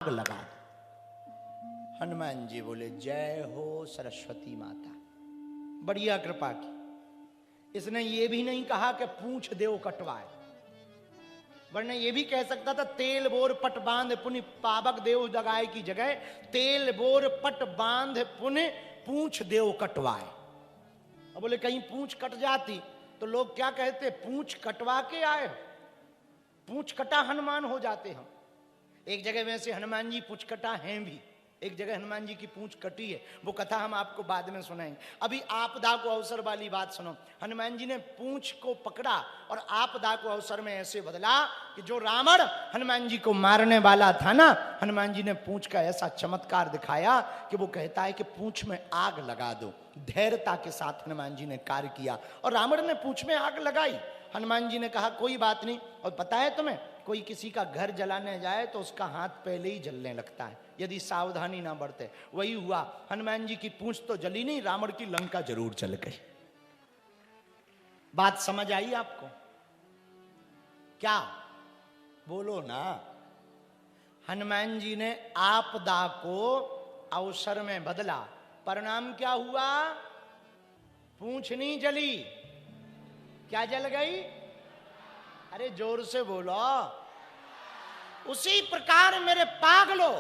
लगा। हनुमान जी बोले जय हो सरस्वती माता, बढ़िया कृपा की। इसने ये भी नहीं कहा कि पूछ देव कटवाए, वरना ये भी कह सकता था तेल बोर पट बांध पुनि पावक देव जगाए की जगह तेल बोर पट बांध पुनि पूछ देव कटवाए। अब बोले कहीं पूछ कट जाती तो लोग क्या कहते, पूछ कटवा के आए, पूछ कटा हनुमान हो जाते हम। एक जगह वैसे हनुमान जी पूछ कटा हैं भी, एक जगह हनुमान जी की पूंछ कटी है, वो कथा हम आपको बाद में सुनाएंगे। अभी आपदा को अवसर वाली बात सुनो। हनुमान जी ने पूंछ को पकड़ा और आपदा को अवसर में ऐसे बदला कि जो रावण हनुमान जी को मारने वाला था ना, हनुमान जी ने पूंछ का ऐसा चमत्कार दिखाया कि वो कहता है कि पूंछ में आग लगा दो। धैर्यता के साथ हनुमान जी ने कार्य किया और रावण ने पूंछ में आग लगाई। हनुमान जी ने कहा कोई बात नहीं। और पता है तुम्हें, कोई किसी का घर जलाने जाए तो उसका हाथ पहले ही जलने लगता है यदि सावधानी ना बरते। वही हुआ, हनुमान जी की पूंछ तो जली नहीं, रावण की लंका जरूर जल गई। बात समझ आई आपको? क्या बोलो ना। हनुमान जी ने आपदा को अवसर में बदला, परिणाम क्या हुआ? पूंछ नहीं जली, क्या जल गई? अरे जोर से बोलो। उसी प्रकार मेरे पागलो,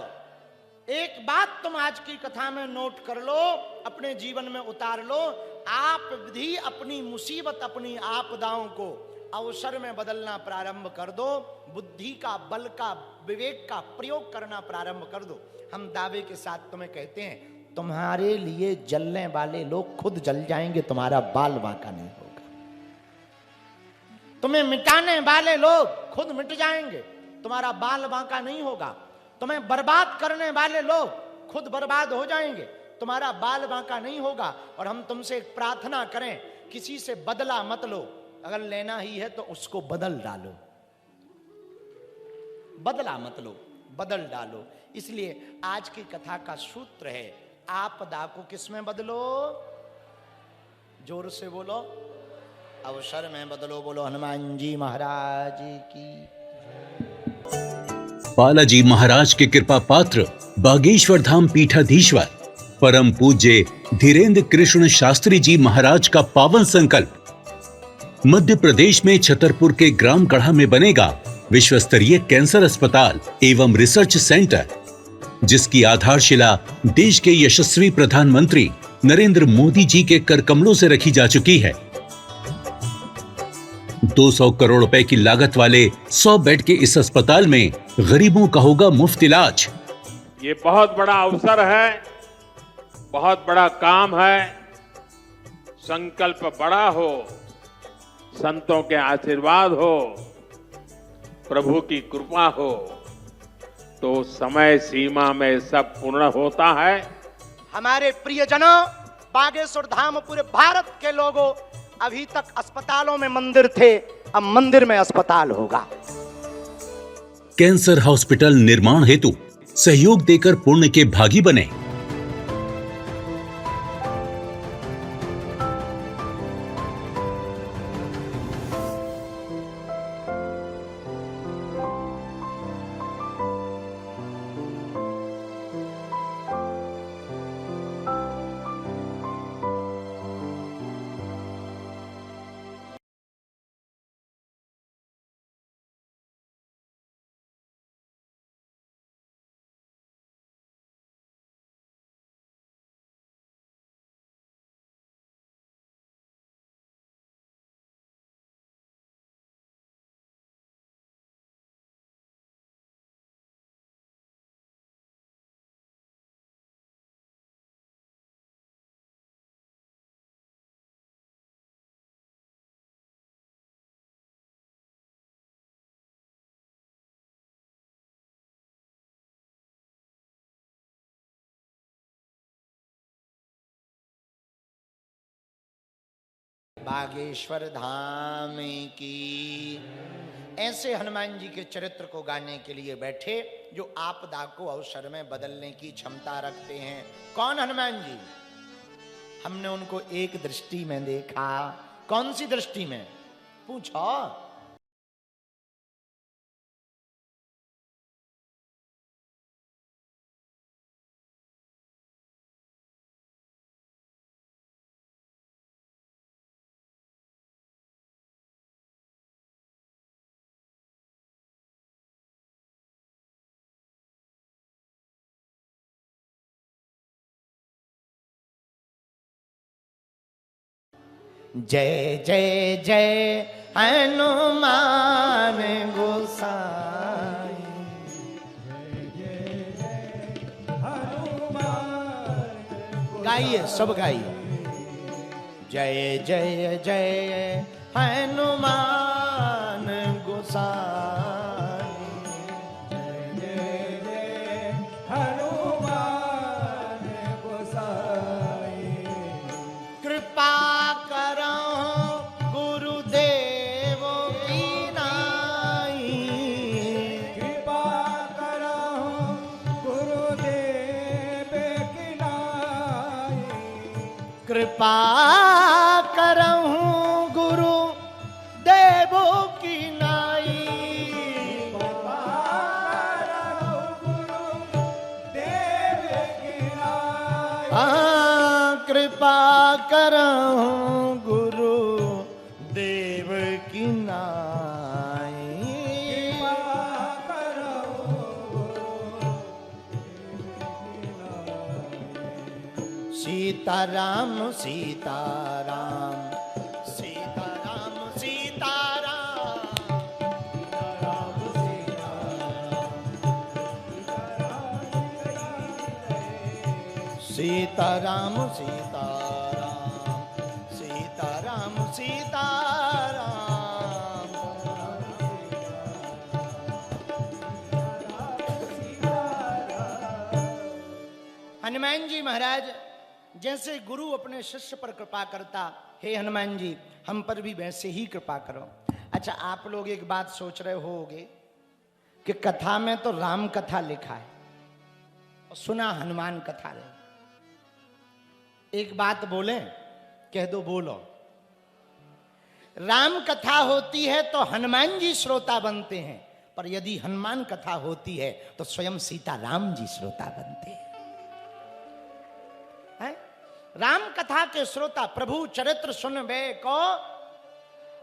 एक बात तुम आज की कथा में नोट कर लो, अपने जीवन में उतार लो। आप भी अपनी मुसीबत, अपनी आपदाओं को अवसर में बदलना प्रारंभ कर दो। बुद्धि का, बल का, विवेक का प्रयोग करना प्रारंभ कर दो। हम दावे के साथ तुम्हें कहते हैं, तुम्हारे लिए जलने वाले लोग खुद जल जाएंगे, तुम्हारा बाल बांका नहीं होगा। तुम्हें मिटाने वाले लोग खुद मिट जाएंगे, तुम्हारा बाल बांका नहीं होगा। तुम्हें बर्बाद करने वाले लोग खुद बर्बाद हो जाएंगे, तुम्हारा बाल बांका नहीं होगा। और हम तुमसे एक प्रार्थना करें, किसी से बदला मत लो, अगर लेना ही है तो उसको बदल डालो। बदला मत लो, बदल डालो। इसलिए आज की कथा का सूत्र है, आपदा को किस में बदलो? जोर से बोलो, अवसर में बदलो। बोलो हनुमान जी महाराज की। बालाजी महाराज के कृपा पात्र बागेश्वर धाम पीठाधीश्वर परम पूज्य धीरेन्द्र कृष्ण शास्त्री जी महाराज का पावन संकल्प। मध्य प्रदेश में छतरपुर के ग्राम गढ़ा में बनेगा विश्व स्तरीय कैंसर अस्पताल एवं रिसर्च सेंटर, जिसकी आधारशिला देश के यशस्वी प्रधानमंत्री नरेंद्र मोदी जी के कर कमलों से रखी जा चुकी है। 200 करोड़ रुपए की लागत वाले 100 बेड के इस अस्पताल में गरीबों का होगा मुफ्त इलाज। ये बहुत बड़ा अवसर है, बहुत बड़ा काम है। संकल्प बड़ा हो, संतों के आशीर्वाद हो, प्रभु की कृपा हो, तो समय सीमा में सब पूर्ण होता है। हमारे प्रियजनों, बागेश्वर धाम पूरे भारत के लोगों, अभी तक अस्पतालों में मंदिर थे, अब मंदिर में अस्पताल होगा। कैंसर हॉस्पिटल निर्माण हेतु सहयोग देकर पुण्य के भागी बने। बागेश्वर धाम की। ऐसे हनुमान जी के चरित्र को गाने के लिए बैठे जो आपदा को अवसर में बदलने की क्षमता रखते हैं। कौन हनुमान जी? हमने उनको एक दृष्टि में देखा। कौन सी दृष्टि में? पूछो। जय जय जय हनुमान गोसाई। गाइए, सब गाइए। जय जय जय हनुमान गोसाई। जय जय हनुमान गोसाई। कृपा करो गुरुदेव की नाई। कृपा करो गुरुदेव की नाई। कृपा करहूं गुरु देव की नाई। कृपा करो गुरुदेव की नाई। कृपा करहूं गुरु देव की नाई। कृपा करो सीताराम सीताराम सीताराम सीताराम। सीताराम सीताराम सीताराम सीताराम। हनुमान जी महाराज जैसे गुरु अपने शिष्य पर कृपा करता, हे हनुमान जी हम पर भी वैसे ही कृपा करो। अच्छा, आप लोग एक बात सोच रहे होगे कि कथा में तो राम कथा लिखा है और सुना हनुमान कथा है। एक बात बोले, कह दो, बोलो। राम कथा होती है तो हनुमान जी श्रोता बनते हैं, पर यदि हनुमान कथा होती है तो स्वयं सीता राम जी श्रोता बनते हैं। राम कथा के श्रोता प्रभु चरित्र सुनबे को,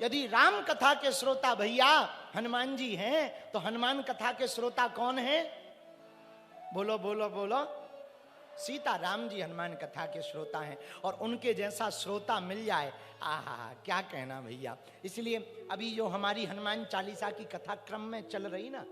यदि राम कथा के श्रोता भैया हनुमान जी हैं तो हनुमान कथा के श्रोता कौन है? बोलो बोलो बोलो। सीता राम जी हनुमान कथा के श्रोता हैं, और उनके जैसा श्रोता मिल जाए, आहा क्या कहना भैया। इसलिए अभी जो हमारी हनुमान चालीसा की कथा क्रम में चल रही ना,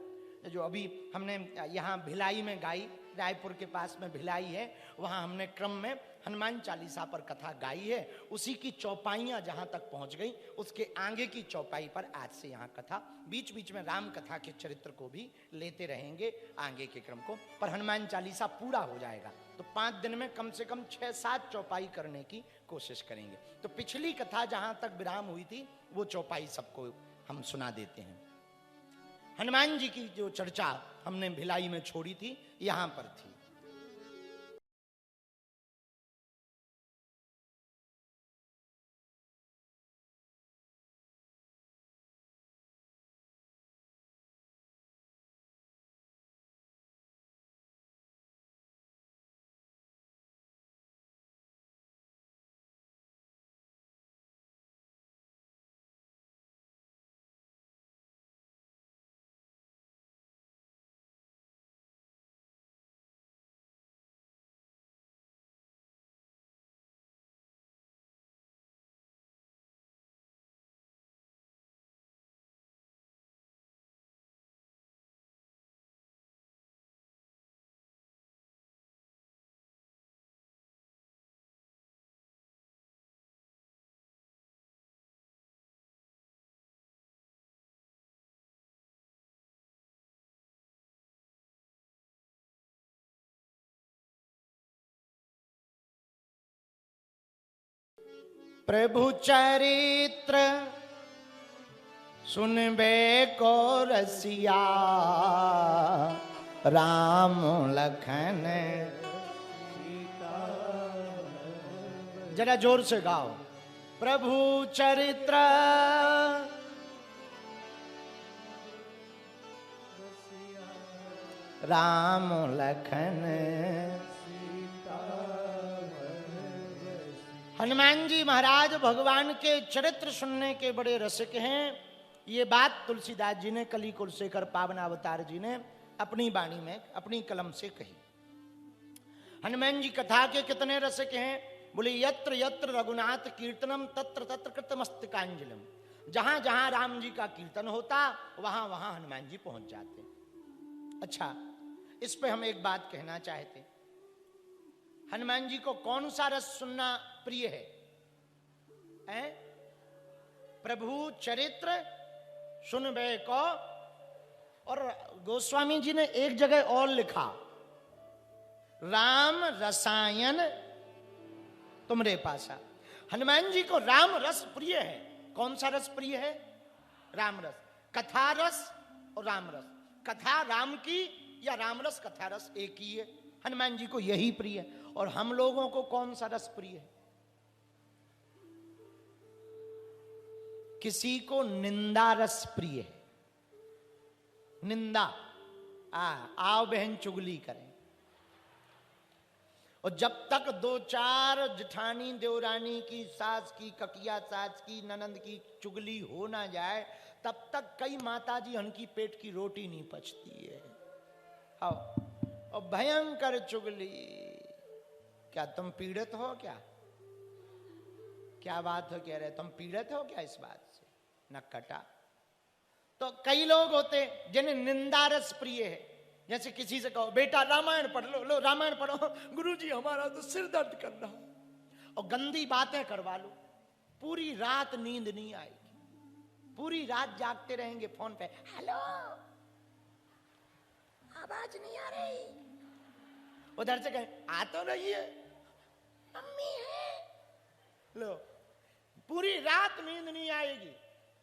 जो अभी हमने यहाँ भिलाई में गाई, रायपुर के पास में भिलाई है, वहाँ हमने क्रम में हनुमान चालीसा पर कथा गाई है। उसी की चौपाइयाँ जहाँ तक पहुँच गई, उसके आगे की चौपाई पर आज से यहाँ कथा, बीच बीच में राम कथा के चरित्र को भी लेते रहेंगे आगे के क्रम को। पर हनुमान चालीसा पूरा हो जाएगा तो 5 दिन में कम से कम 6-7 चौपाई करने की कोशिश करेंगे। तो पिछली कथा जहाँ तक विराम हुई थी वो चौपाई सबको हम सुना देते हैं। हनुमान जी की जो चर्चा हमने भिलाई में छोड़ी थी, यहाँ पर थी। प्रभु चरित्र सुनबे को रसिया, राम लखन। जरा जोर से गाओ। प्रभु चरित्र राम लखन। हनुमान जी महाराज भगवान के चरित्र सुनने के बड़े रसिक हैं। ये बात तुलसीदास जी ने, कली कुलशेखर पावन अवतार जी ने अपनी वाणी में अपनी कलम से कही। हनुमान जी कथा के कितने रसिक हैं? बोले यत्र यत्र रघुनाथ कीर्तनम तत्र तत्र कृतमस्तकांजलिम। जहां जहां राम जी का कीर्तन होता वहां वहां हनुमान जी पहुंच जाते। अच्छा, इस पे हम एक बात कहना चाहते, हनुमान जी को कौन सा रस सुनना प्रिय है? प्रभु चरित्र सुनबे को। और गोस्वामी जी ने एक जगह और लिखा, राम रसायन तुमरे पासा। हनुमान जी को राम रस प्रिय है। कौन सा रस प्रिय है? राम रस। कथा रस और राम रस। कथा राम की या राम रस कथा रस एक ही है। हनुमान जी को यही प्रिय है। और हम लोगों को कौन सा रस प्रिय है? किसी को निंदा रस प्रिय है। निंदा, आओ बहन चुगली करें। और जब तक दो चार जेठानी देवरानी की, सास की, ककिया सास की, ननंद की चुगली हो ना जाए, तब तक कई माताजी हनकी पेट की रोटी नहीं पचती है। और भयंकर चुगली। क्या तुम पीड़ित हो? क्या बात हो कह रहे, तुम पीड़ित हो क्या इस बात से? नक्कटा। तो कई लोग होते जिन्हें निंदा रस प्रिय है। जैसे किसी से कहो बेटा रामायण पढ़ लो, रामायण पढ़ो, गुरुजी हमारा तो सिर दर्द कर रहा, और गंदी बातें करवा लो, पूरी रात नींद नहीं आएगी, पूरी रात जागते रहेंगे फोन पे, हेलो आवाज नहीं आ रही, उधर से कहें आ तो रही है, मम्मी है, लो पूरी रात नींद नहीं आएगी।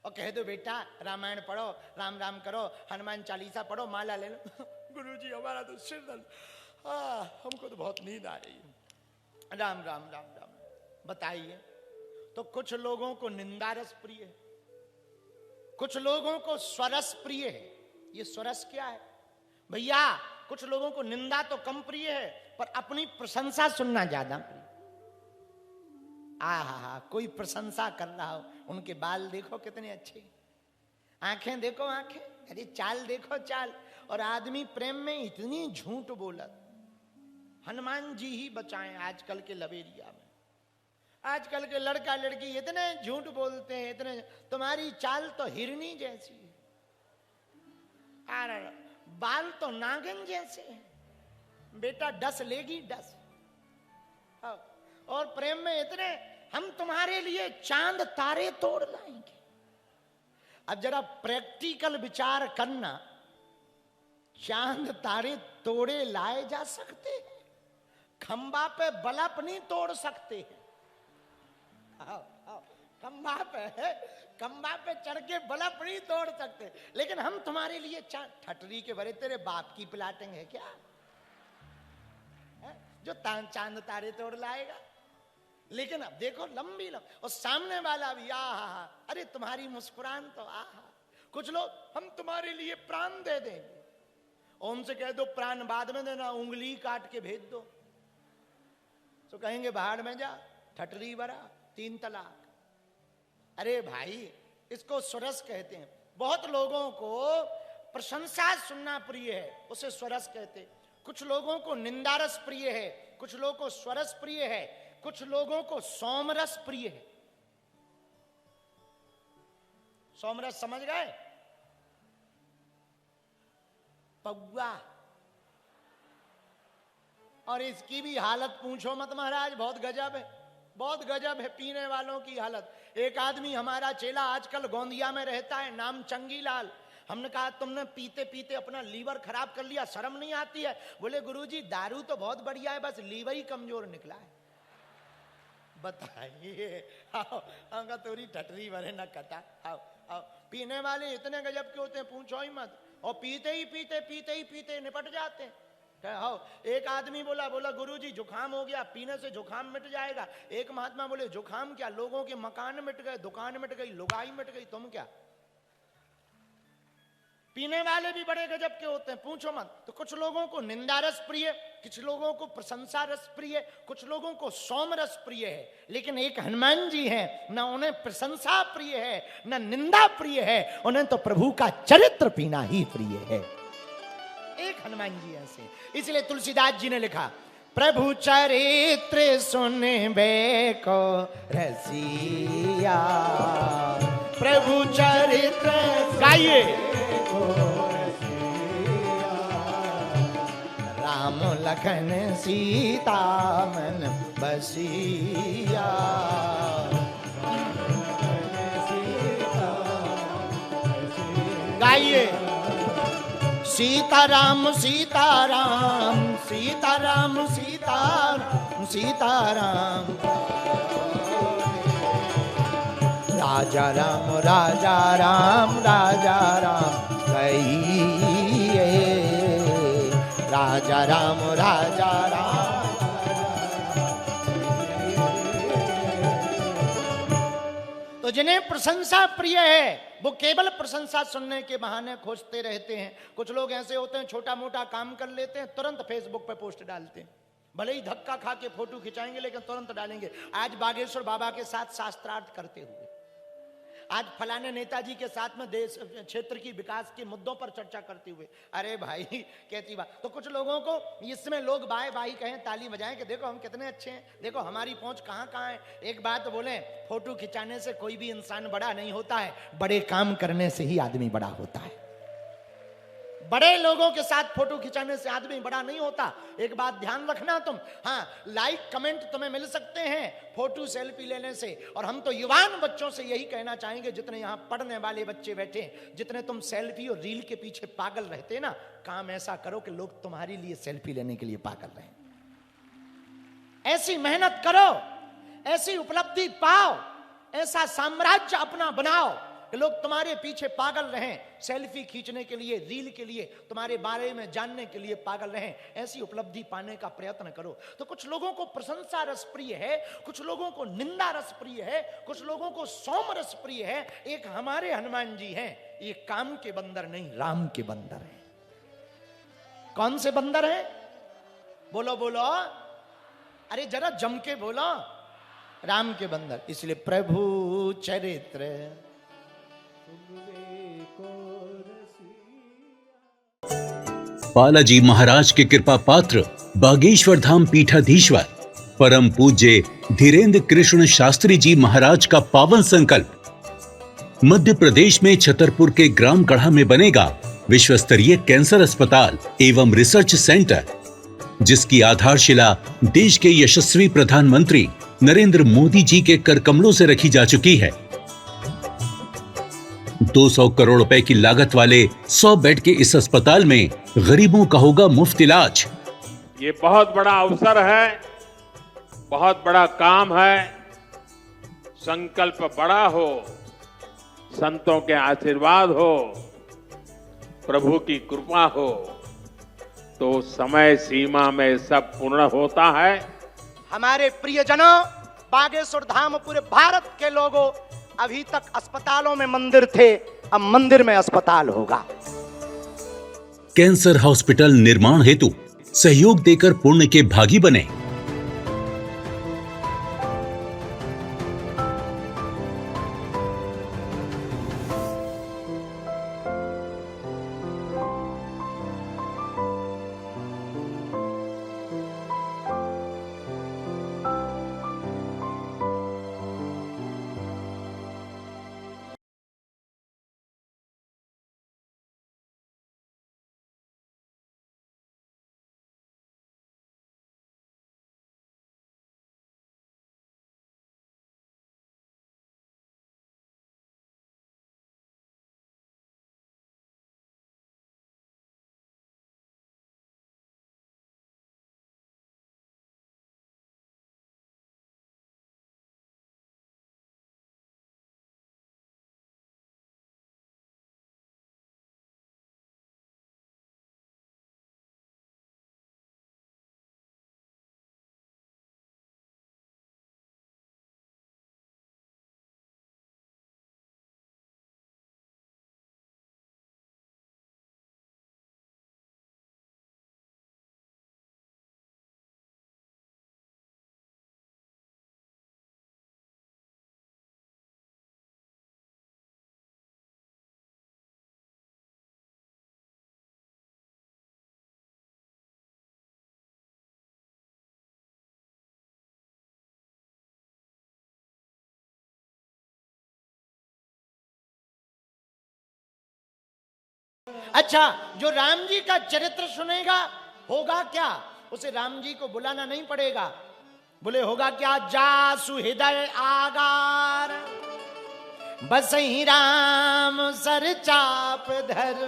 और कह दो बेटा रामायण पढ़ो, राम राम करो, हनुमान चालीसा पढ़ो, माला ले लो, गुरुजी हमारा तो सिर दर्द, हमको तो बहुत नींद आ रही है, राम राम राम राम। बताइए, तो कुछ लोगों को निंदा रस प्रिय है, कुछ लोगों को स्वरस प्रिय है। ये स्वरस क्या है भैया? कुछ लोगों को निंदा तो कम प्रिय है, पर अपनी प्रशंसा सुनना ज्यादा प्रिय। कोई प्रशंसा कर रहा हो, उनके बाल देखो कितने अच्छे, आंखें देखो आंखें, अरे चाल देखो चाल। और आदमी प्रेम में इतनी झूठ बोलत। हनुमान जी ही बचाएं आजकल के लवेरिया में। आजकल के लड़का लड़की इतने झूठ बोलते हैं, इतने। तुम्हारी चाल तो हिरनी जैसी है, बाल तो नागिन जैसे हैं, बेटा डस लेगी डस। और प्रेम में इतने, हम तुम्हारे लिए चांद तारे तोड़ लाएंगे। अब जरा प्रैक्टिकल विचार करना, चांद तारे तोड़े लाए जा सकते हैं, खंबा पे बल्ब नहीं तोड़ सकते हैं। खंबा पे चढ़ के बल्ब नहीं तोड़ सकते, लेकिन हम तुम्हारे लिए चांद, ठटरी के भरे तेरे बाप की प्लाटिंग है क्या है जो चांद तारे तोड़ लाएगा? लेकिन अब देखो लंबी और सामने वाला भी अरे तुम्हारी मुस्कुरान तो कुछ लोग हम तुम्हारे लिए प्राण दे देंगे, और उनसे कह दो प्राण बाद में देना, उंगली काट के भेज दो, तो कहेंगे बाहर में जा, ठटरी भरा, 3 तलाक। अरे भाई, इसको स्वरस कहते हैं। बहुत लोगों को प्रशंसा सुनना प्रिय है, उसे स्वरस कहते। कुछ लोगों को निंदारस प्रिय है, कुछ लोगों को स्वरस प्रिय है, कुछ लोगों को सोमरस प्रिय है। सोमरस समझ गए? पौआ। और इसकी भी हालत पूछो मत महाराज, बहुत गजब है, बहुत गजब है पीने वालों की हालत। एक आदमी हमारा चेला आजकल गोंदिया में रहता है, नाम चंगीलाल। हमने कहा तुमने पीते पीते अपना लीवर खराब कर लिया, शर्म नहीं आती है? बोले गुरुजी दारू तो बहुत बढ़िया है, बस लीवर ही कमजोर निकला है। बताइए, आओ तोरी ठटरी भरे न कटा। आओ आओ, पीने वाले इतने गजब के होते हैं पूछो ही मत, और पीते ही पीते निपट जाते हैं। एक आदमी बोला गुरुजी जुकाम हो गया, पीने से जुकाम मिट जाएगा। एक महात्मा बोले जुकाम क्या, लोगों के मकान मिट गए, दुकान मिट गई, लुगाई मिट गई, तुम क्या? पीने वाले भी बड़े गजब के होते हैं पूछो मत। तो कुछ लोगों को निंदारस प्रिय, कुछ लोगों को प्रशंसा रस प्रिय, कुछ लोगों को सोमरस प्रिय है। लेकिन एक हनुमान जी हैं, ना उन्हें प्रशंसा प्रिय है ना निंदा प्रिय है, उन्हें तो प्रभु का चरित्र पीना ही प्रिय है। एक हनुमान जी ऐसे। इसलिए तुलसीदास जी ने लिखा, प्रभु चरित्र सुनबे को रसिया, प्रभु चरित्र गाइए। राम लखन सीता मन बसिया, गाइए। सीताराम सीताराम सीताराम सीताराम सीताराम, राजा राम राजा राम राजा राम कहिए, राजा राम राजा राम। तो जिन्हें प्रशंसा प्रिय है वो केवल प्रशंसा सुनने के बहाने खोजते रहते हैं। कुछ लोग ऐसे होते हैं, छोटा मोटा काम कर लेते हैं, तुरंत फेसबुक पे पोस्ट डालते हैं। भले ही धक्का खा के फोटो खिंचाएंगे लेकिन तुरंत डालेंगे। आज बागेश्वर बाबा के साथ शास्त्रार्थ करते हुए, आज फलाने नेताजी के साथ में देश क्षेत्र की विकास के मुद्दों पर चर्चा करते हुए। अरे भाई कैसी बात। तो कुछ लोगों को इसमें लोग बाय बाई कहें, ताली बजाएं कि देखो हम कितने अच्छे हैं, देखो हमारी पहुंच कहां कहां है। एक बात बोले, फोटो खिंचाने से कोई भी इंसान बड़ा नहीं होता है, बड़े काम करने से ही आदमी बड़ा होता है। बड़े लोगों के साथ फोटो खिंचाने से आदमी बड़ा नहीं होता। एक बात ध्यान रखना तुम, हाँ लाइक कमेंट तुम्हें मिल सकते हैं फोटो सेल्फी लेने से। और हम तो युवान बच्चों से यही कहना चाहेंगे, जितने यहाँ पढ़ने वाले बच्चे बैठे, जितने तुम सेल्फी और रील के पीछे पागल रहते ना, काम ऐसा करो कि लोग तुम्हारे लिए सेल्फी लेने के लिए पागल रहें। ऐसी मेहनत करो, ऐसी उपलब्धि पाओ, ऐसा साम्राज्य अपना बनाओ कि लोग तुम्हारे पीछे पागल रहें, सेल्फी खींचने के लिए, रील के लिए, तुम्हारे बारे में जानने के लिए पागल रहें। ऐसी उपलब्धि पाने का प्रयत्न करो। तो कुछ लोगों को प्रशंसा रस प्रिय है, कुछ लोगों को निंदा रस प्रिय है, कुछ लोगों को सोम रस प्रिय है। एक हमारे हनुमान जी हैं, ये काम के बंदर नहीं राम के बंदर हैं। कौन से बंदर हैं? बोलो बोलो, अरे जरा जम के बोलो, राम के बंदर। इसलिए प्रभु चरित्र बालाजी महाराज के कृपा पात्र बागेश्वर धाम पीठाधीश्वर परम पूज्य धीरेन्द्र कृष्ण शास्त्री जी महाराज का पावन संकल्प। मध्य प्रदेश में छतरपुर के ग्राम गढ़ा में बनेगा विश्व स्तरीय कैंसर अस्पताल एवं रिसर्च सेंटर, जिसकी आधारशिला देश के यशस्वी प्रधानमंत्री नरेंद्र मोदी जी के कर कमलों से रखी जा चुकी है। 200 करोड़ रुपए की लागत वाले 100 बेड के इस अस्पताल में गरीबों का होगा मुफ्त इलाज। ये बहुत बड़ा अवसर है, बहुत बड़ा काम है। संकल्प बड़ा हो, संतों के आशीर्वाद हो, प्रभु की कृपा हो, तो समय सीमा में सब पूर्ण होता है। हमारे प्रियजनों, बागेश्वर धाम पूरे भारत के लोगों, अभी तक अस्पतालों में मंदिर थे, अब मंदिर में अस्पताल होगा। कैंसर हॉस्पिटल निर्माण हेतु सहयोग देकर पुण्य के भागी बने। अच्छा, जो राम जी का चरित्र सुनेगा होगा क्या? उसे राम जी को बुलाना नहीं पड़ेगा। बोले होगा क्या? जासु हृदय आगार, बसहि राम सर चाप धर।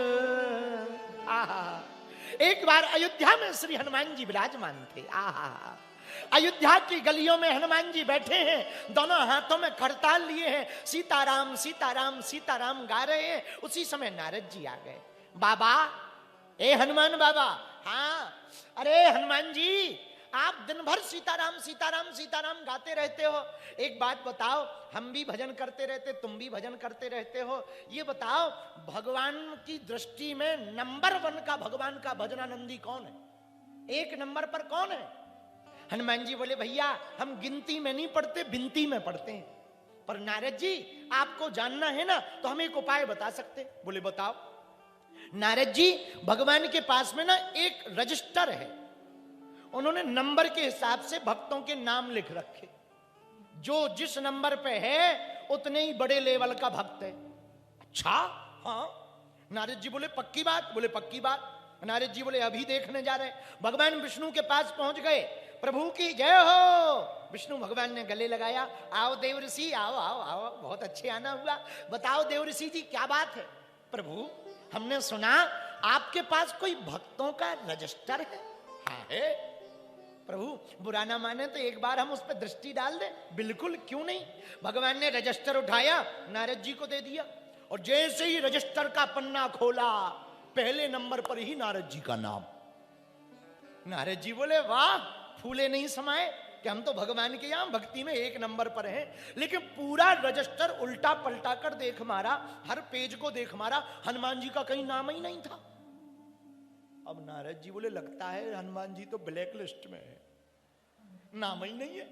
आहा, एक बार अयोध्या में श्री हनुमान जी विराजमान थे। आहा, अयोध्या की गलियों में हनुमान जी बैठे हैं, दोनों हाथों में खड़ताल लिए हैं, सीताराम सीताराम सीताराम गा रहे हैं। उसी समय नारद जी आ गए। बाबा, ए हनुमान बाबा। हाँ, अरे हनुमान जी, आप दिन भर सीताराम सीताराम सीताराम गाते रहते हो। एक बात बताओ, हम भी भजन करते रहते, तुम भी भजन करते रहते हो। ये बताओ, भगवान की दृष्टि में नंबर 1 का भगवान का भजनानंदी कौन है? 1 नंबर पर कौन है? हनुमान जी बोले, भैया हम गिनती में नहीं पढ़ते, बिनती में पढ़ते हैं। पर नारद जी, आपको जानना है ना, तो हम एक उपाय बता सकते। बोले बताओ। नारद जी, भगवान के पास में ना एक रजिस्टर है, उन्होंने नंबर के हिसाब से भक्तों के नाम लिख रखे। जो जिस नंबर पे है उतने ही बड़े लेवल का भक्त है। अच्छा, हाँ। नारद जी बोले पक्की बात? बोले पक्की बात। नारद जी बोले अभी देखने जा रहे हैं। भगवान विष्णु के पास पहुंच गए। प्रभु की जय हो। विष्णु भगवान ने गले लगाया। आओ देव ऋषि, आओ आओ आओ, बहुत अच्छे आना हुआ। बताओ देव ऋषि जी, क्या बात है? प्रभु, हमने सुना आपके पास कोई भक्तों का रजिस्टर है। हाँ है। प्रभु, बुरा ना माने तो एक बार हम उस पर दृष्टि डाल दें। बिल्कुल, क्यों नहीं। भगवान ने रजिस्टर उठाया, नारद जी को दे दिया, और जैसे ही रजिस्टर का पन्ना खोला, पहले नंबर पर ही नारद जी का नाम। नारद जी बोले वाह, फूले नहीं समाये कि हम तो भगवान के यहां भक्ति में 1 नंबर पर हैं। लेकिन पूरा रजिस्टर उल्टा पलटा कर देख मारा, हर पेज को देख मारा, हनुमान जी का कहीं नाम ही नहीं था। अब नारद जी बोले लगता है हनुमान जी तो ब्लैक लिस्ट में है, नाम ही नहीं है।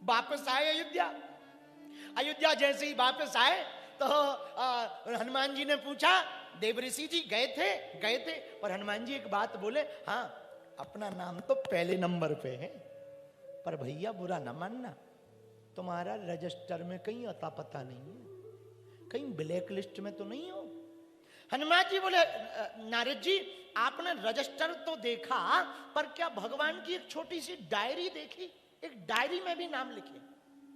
वापस आए अयोध्या। अयोध्या जैसे ही वापस आए तो हनुमान जी ने पूछा, देवऋषि जी गए थे? गए थे। पर हनुमान जी एक बात बोले, हाँ अपना नाम तो पहले नंबर पे है, पर भैया बुरा न मानना, तुम्हारा रजिस्टर में कहीं अता पता नहीं है, कहीं ब्लैक लिस्ट में तो नहीं हो। हनुमान जी बोले, नारद जी आपने रजिस्टर तो देखा, पर क्या भगवान की एक छोटी सी डायरी देखी? एक डायरी में भी नाम लिखे।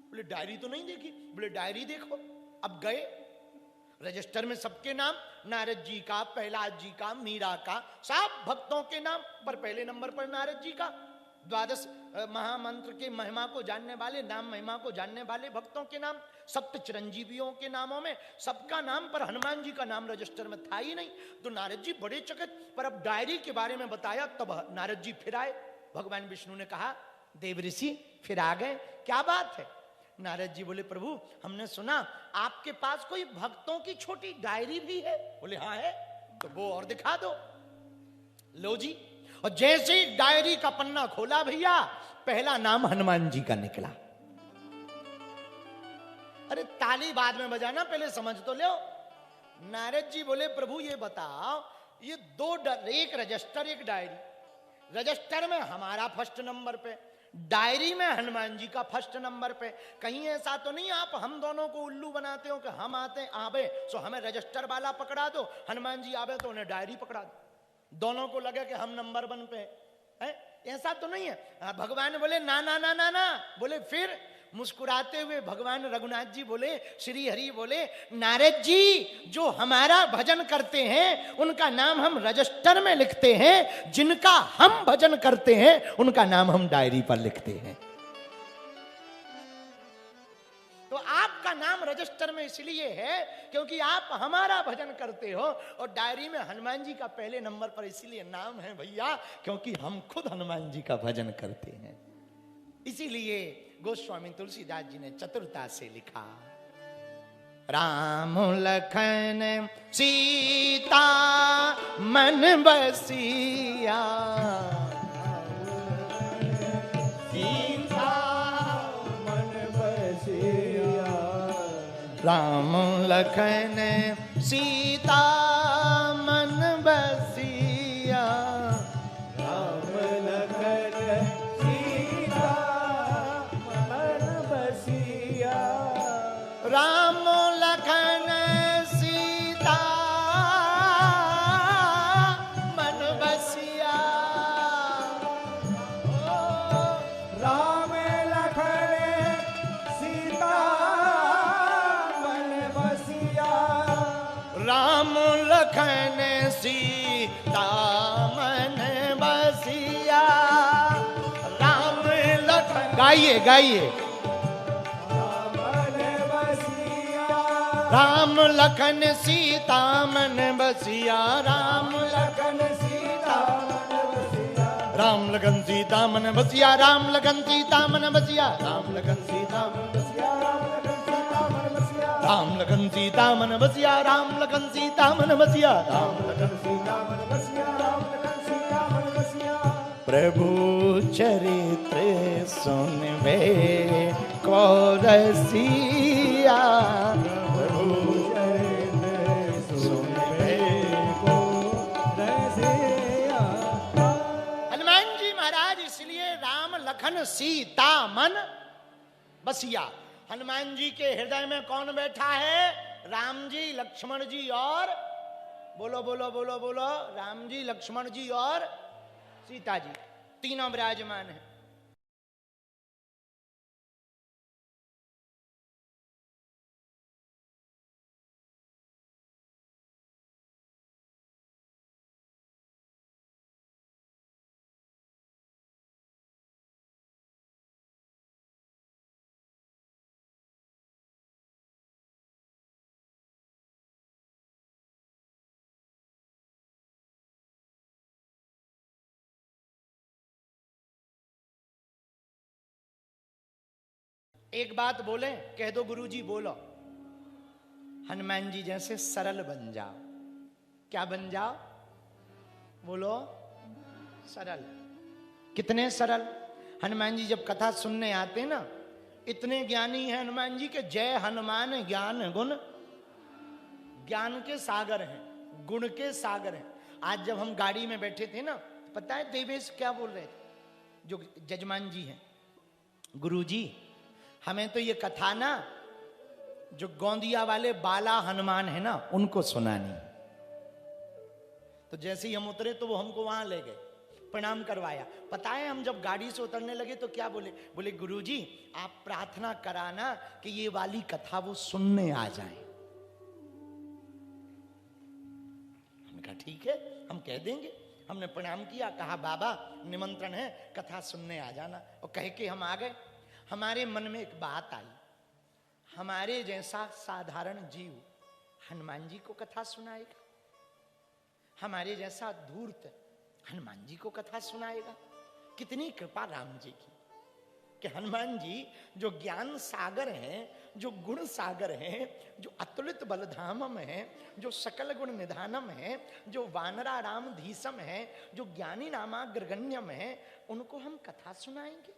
बोले डायरी तो नहीं देखी। बोले डायरी देखो। अब गए, रजिस्टर में सबके नाम, नारद जी का, प्रहलाद जी का, मीरा का, सब भक्तों के नाम, पर पहले नंबर पर नारद जी का। 12 महामंत्र के महिमा को जानने वाले, नाम महिमा को जानने वाले भक्तों के नाम, 7 चिरंजीवियों के नामों में सबका नाम, पर हनुमान जी का नाम रजिस्टर में था ही नहीं। तो नारद जी बड़े चकित। पर अब डायरी के बारे में बताया, तब नारद जी फिर आए। भगवान विष्णु ने कहा, देव ऋषि फिर आ गए, क्या बात है? नारद जी बोले, प्रभु हमने सुना आपके पास कोई भक्तों की छोटी डायरी भी है। बोले हाँ है। तो वो और दिखा दो। लो जी। और जैसे ही डायरी का पन्ना खोला भैया, पहला नाम हनुमान जी का निकला। अरे ताली बाद में बजाना, पहले समझ तो लो। नारद जी बोले, प्रभु ये बताओ, ये 2 एक रजिस्टर एक डायरी। रजिस्टर में हमारा फर्स्ट नंबर पे, डायरी में हनुमान जी का फर्स्ट नंबर पे। कहीं ऐसा तो नहीं आप हम दोनों को उल्लू बनाते हो कि हम आते आवे सो हमें रजिस्टर वाला पकड़ा दो, हनुमान जी आवे तो उन्हें डायरी पकड़ा दो, दोनों को लगे कि हम नंबर 1 पे है। ऐसा तो नहीं है। भगवान बोले ना ना ना ना ना। बोले फिर? मुस्कुराते हुए भगवान रघुनाथ जी बोले, श्री हरि बोले, नारद जी जो हमारा भजन करते हैं उनका नाम हम रजिस्टर में लिखते हैं, जिनका हम भजन करते हैं उनका नाम हम डायरी पर लिखते हैं। तो आपका नाम रजिस्टर में इसलिए है क्योंकि आप हमारा भजन करते हो, और डायरी में हनुमान जी का पहले नंबर पर इसलिए नाम है भैया क्योंकि हम खुद हनुमान जी का भजन करते हैं। इसीलिए गोस्वामी तुलसीदास जी ने चतुरता से लिखा, राम लखन सीता मन बसिया, सीता मन बसिया, राम लखन सीता मन बसिया, राम लखन सीता मन बसिया, राम लखन सीता लखन सीता मन बसिया। राम लखन, गाइए गाइए। राम लखन सीता मन बसिया, राम लखन सीता मन बसिया। राम लखन सीता मन बसिया, राम लखन सीता मन बसिया। राम लखन सीता मन बसिया, राम लखन सीता मन बसिया। राम लखन सीता मन बसिया, राम लखन सीता मन बसिया। राम लखन सीता मन बसिया। प्रभु चरित्र सुनबे को रसिया, लखन सीता मन बसिया। हनुमान जी के हृदय में कौन बैठा है? राम जी, लक्ष्मण जी और बोलो बोलो बोलो बोलो, राम जी, लक्ष्मण जी और सीता जी, तीनों विराजमान हैं। एक बात बोले, कह दो गुरुजी बोलो। हनुमान जी जैसे सरल बन जाओ। क्या बन जाओ? बोलो, सरल। कितने सरल? हनुमान जी जब कथा सुनने आते ना, इतने ज्ञानी हैं हनुमान जी के जय हनुमान ज्ञान गुण, ज्ञान के सागर हैं, गुण के सागर हैं। आज जब हम गाड़ी में बैठे थे ना, पता है देवेश क्या बोल रहे थे? जो जजमान जी हैं, गुरुजी हमें तो ये कथा ना जो गोंदिया वाले बाला हनुमान है ना, उनको सुनानी। तो जैसे ही हम उतरे तो वो हमको वहां ले गए, प्रणाम करवाया। पता है हम जब गाड़ी से उतरने लगे तो क्या बोले? बोले गुरुजी आप प्रार्थना कराना कि ये वाली कथा वो सुनने आ जाए। हमने कहा ठीक है, हम कह देंगे। हमने प्रणाम किया, कहा बाबा निमंत्रण है, कथा सुनने आ जाना। और कह के हम आ गए। हमारे मन में एक बात आई, हमारे जैसा साधारण जीव हनुमान जी को कथा सुनाएगा? हमारे जैसा धूर्त हनुमान जी को कथा सुनाएगा? कितनी कृपा राम जी की कि हनुमान जी जो ज्ञान सागर हैं, जो गुण सागर हैं, जो अतुलित बलधामम है, जो सकल गुण निधानम है, जो वानरा राम धीसम है, जो ज्ञानी नामाग्रगण्यम है, उनको हम कथा सुनाएंगे।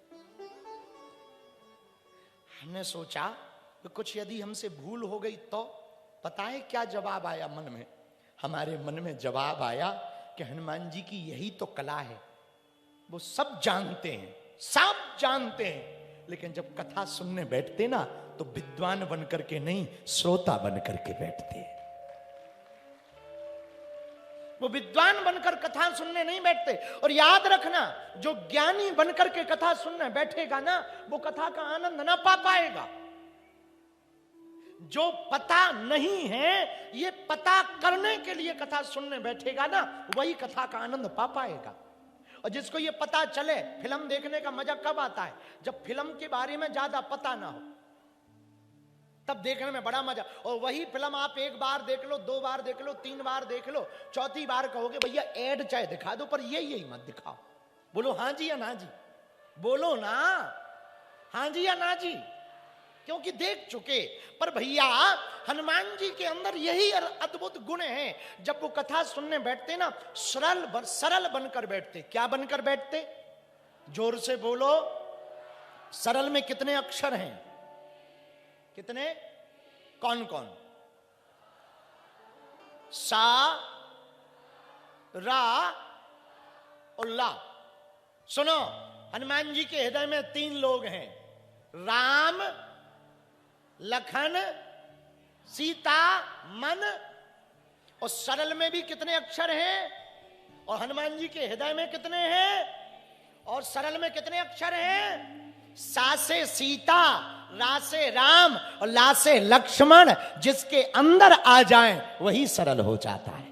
हमने सोचा कि कुछ यदि हमसे भूल हो गई तो पता है क्या जवाब आया मन में? हमारे मन में जवाब आया कि हनुमान जी की यही तो कला है, वो सब जानते हैं, सब जानते हैं, लेकिन जब कथा सुनने बैठते ना तो विद्वान बन करके नहीं, श्रोता बन करके बैठते हैं। वो विद्वान बनकर कथा सुनने नहीं बैठते। और याद रखना, जो ज्ञानी बनकर के कथा सुनने बैठेगा ना, वो कथा का आनंद ना पा पाएगा। जो पता नहीं है, ये पता करने के लिए कथा सुनने बैठेगा ना, वही कथा का आनंद पा पाएगा। और जिसको ये पता चले, फिल्म देखने का मजा कब आता है? जब फिल्म के बारे में ज्यादा पता ना हो, तब देखने में बड़ा मजा। और वही फिल्म आप एक बार देख लो, दो बार देख लो, तीन बार देख लो, चौथी बार कहोगे भैया ऐड चाहे दिखा दो, पर यही मत दिखाओ। बोलो हाँ जी या ना जी, बोलो ना हाँ जी या ना जी, क्योंकि देख चुके। पर भैया हनुमान जी के अंदर यही अद्भुत गुण है, जब वो कथा सुनने बैठते ना, सरल बनकर बैठते। क्या बनकर बैठते? जोर से बोलो। सरल में कितने अक्षर हैं? कितने? कौन कौन? सा, रा और ला। सुनो, हनुमान जी के हृदय में 3 लोग हैं, राम, लखन, सीता, मन। और सरल में भी कितने अक्षर हैं? और हनुमान जी के हृदय में कितने हैं? और सरल में कितने अक्षर हैं? सा से सीता, रा से राम और ला से लक्ष्मण। जिसके अंदर आ जाए वही सरल हो जाता है।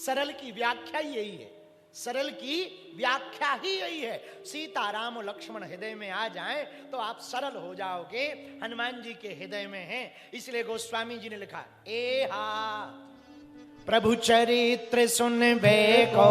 सरल की व्याख्या ही यही है, सरल की व्याख्या ही यही है। सीता राम लक्ष्मण हृदय में आ जाएं तो आप सरल हो जाओगे, हनुमान जी के हृदय में हैं। इसलिए गोस्वामी जी ने लिखा, ए हा प्रभु चरित्र सुनबे को